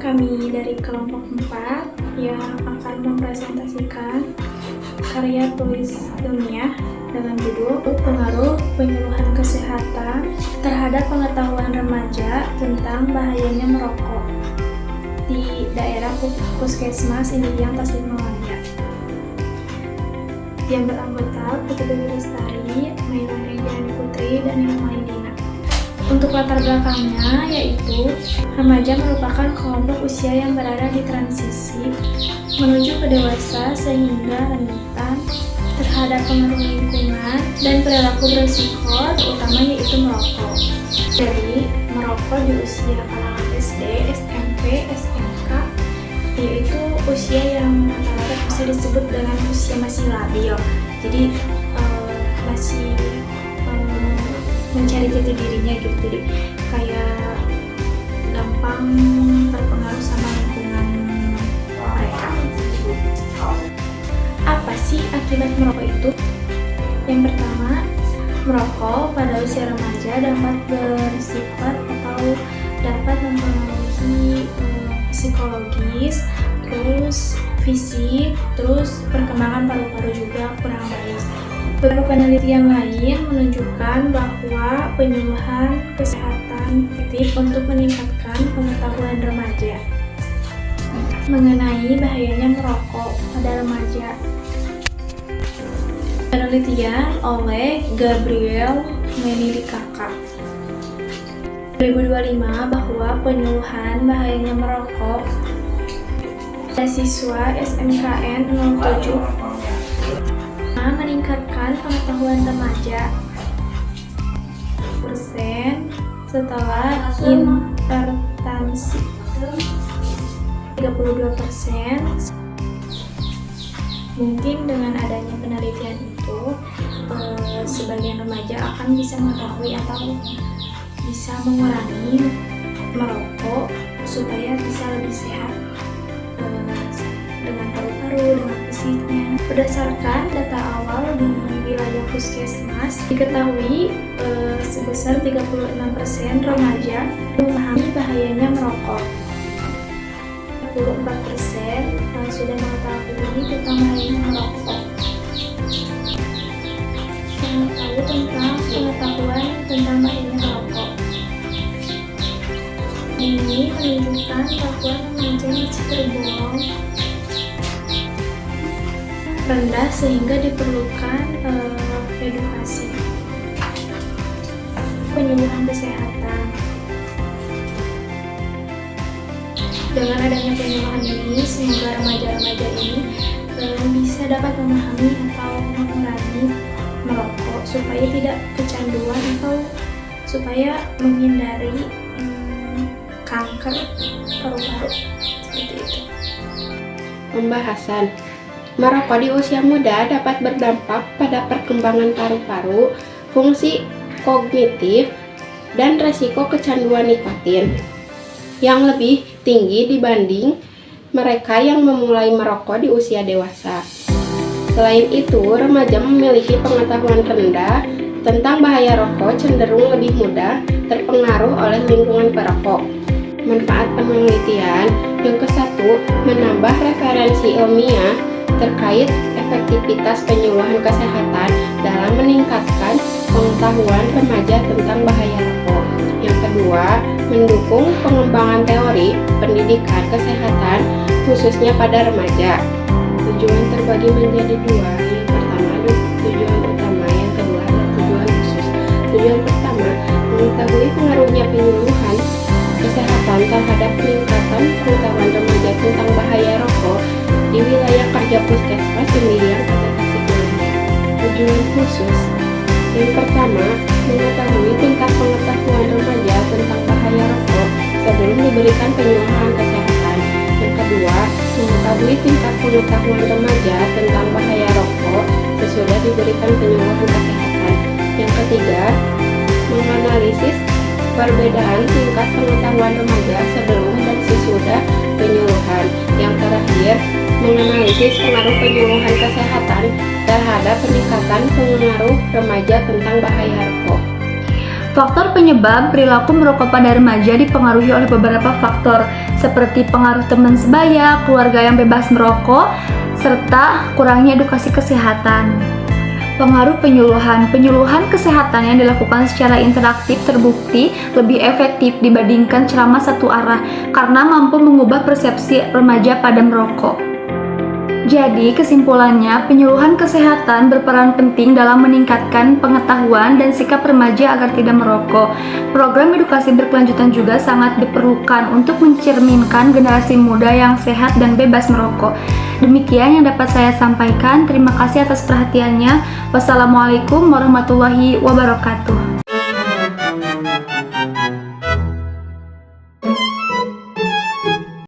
kami dari kelompok 4 yang akan mempresentasikan karya tulis ilmiah dengan judul Pengaruh Penyuluhan Kesehatan Terhadap Pengetahuan Remaja Tentang Bahayanya Merokok di daerah Puskesmas Indihiyang Tasikmalaya, yang beranggota Putri Dewi Lestari, Mairah Regiani Putri, dan Ilma Indina. Untuk latar belakangnya yaitu remaja merupakan kelompok usia yang berada di transisi menuju ke dewasa sehingga rentan terhadap pengaruh lingkungan dan perilaku berisiko, terutama yaitu merokok. Jadi merokok di usia kalangan SD, SMP, SMK yaitu usia yang rata-rata bisa disebut dengan usia masih labil. Jadi masih mencari jati dirinya gitu, jadi kayak gampang terpengaruh sama lingkungan mereka. Apa sih akibat merokok itu? Yang pertama, merokok pada usia remaja dapat bersifat atau dapat mempengaruhi psikologis, terus fisik, terus perkembangan paru-paru juga kurang baik. Beberapa penelitian lain menunjukkan bahwa penyuluhan kesehatan efektif untuk meningkatkan pengetahuan remaja mengenai bahayanya merokok pada remaja. Penelitian oleh Gabriel Menidikaka 2025 bahwa penyuluhan bahayanya merokok pada siswa SMKN 07 meningkatkan pengetahuan remaja persen setelah intervensi 32%. Mungkin dengan adanya penelitian itu sebagian remaja akan bisa mengetahui atau bisa mengurangi merokok supaya bisa lebih sehat dengan paru-paru, dengan fisiknya. Berdasarkan data awal di wilayah Puskesmas, diketahui sebesar 36% remaja memahami bahayanya merokok. 44% sudah mengetahui tentang bahayanya merokok. Tahu tentang pengetahuan tentang bahayanya merokok. Ini menunjukkan bahwa remaja masih tergolong rendah sehingga diperlukan edukasi penyuluhan kesehatan. Dengan adanya penyuluhan ini, semoga remaja-remaja ini bisa dapat memahami atau mengurangi merokok supaya tidak kecanduan atau supaya menghindari kanker paru-paru seperti itu. Pembahasan merokok di usia muda dapat berdampak pada perkembangan paru-paru, fungsi kognitif, dan resiko kecanduan nikotin yang lebih tinggi dibanding mereka yang memulai merokok di usia dewasa. Selain itu, remaja memiliki pengetahuan rendah tentang bahaya rokok cenderung lebih mudah terpengaruh oleh lingkungan perokok. Manfaat penelitian yang ke-1, menambah referensi ilmiah terkait efektivitas penyuluhan kesehatan dalam meningkatkan pengetahuan remaja tentang bahaya rokok. Yang kedua, mendukung pengembangan teori pendidikan kesehatan khususnya pada remaja. Tujuan terbagi menjadi dua. Yang pertama, tujuan utama, yang kedua adalah tujuan khusus. Tujuan pertama, mengetahui pengaruhnya penyuluhan kesehatan terhadap peningkatan pengetahuan remaja tentang bahaya rokok di wilayah kerja Puskesmas Indihiyang Kota Tasikmalaya. Tujuan khusus yang pertama, mengetahui tingkat pengetahuan remaja tentang bahaya rokok sebelum diberikan penyuluhan kesehatan. Yang kedua, mengetahui tingkat pengetahuan remaja tentang bahaya rokok sesudah diberikan penyuluhan kesehatan. Yang ketiga, menganalisis perbedaan tingkat pengetahuan remaja sebelum dan sesudah penyuluhan. Yang terakhir, menganalisis pengaruh penyuluhan kesehatan terhadap peningkatan pengaruh remaja tentang bahaya rokok. Faktor penyebab perilaku merokok pada remaja dipengaruhi oleh beberapa faktor, seperti pengaruh teman sebaya, keluarga yang bebas merokok, serta kurangnya edukasi kesehatan. Pengaruh penyuluhan kesehatan yang dilakukan secara interaktif terbukti lebih efektif dibandingkan ceramah satu arah karena mampu mengubah persepsi remaja pada merokok. Jadi, kesimpulannya, penyuluhan kesehatan berperan penting dalam meningkatkan pengetahuan dan sikap remaja agar tidak merokok. Program edukasi berkelanjutan juga sangat diperlukan untuk mencerminkan generasi muda yang sehat dan bebas merokok. Demikian yang dapat saya sampaikan. Terima kasih atas perhatiannya. Wassalamualaikum warahmatullahi wabarakatuh.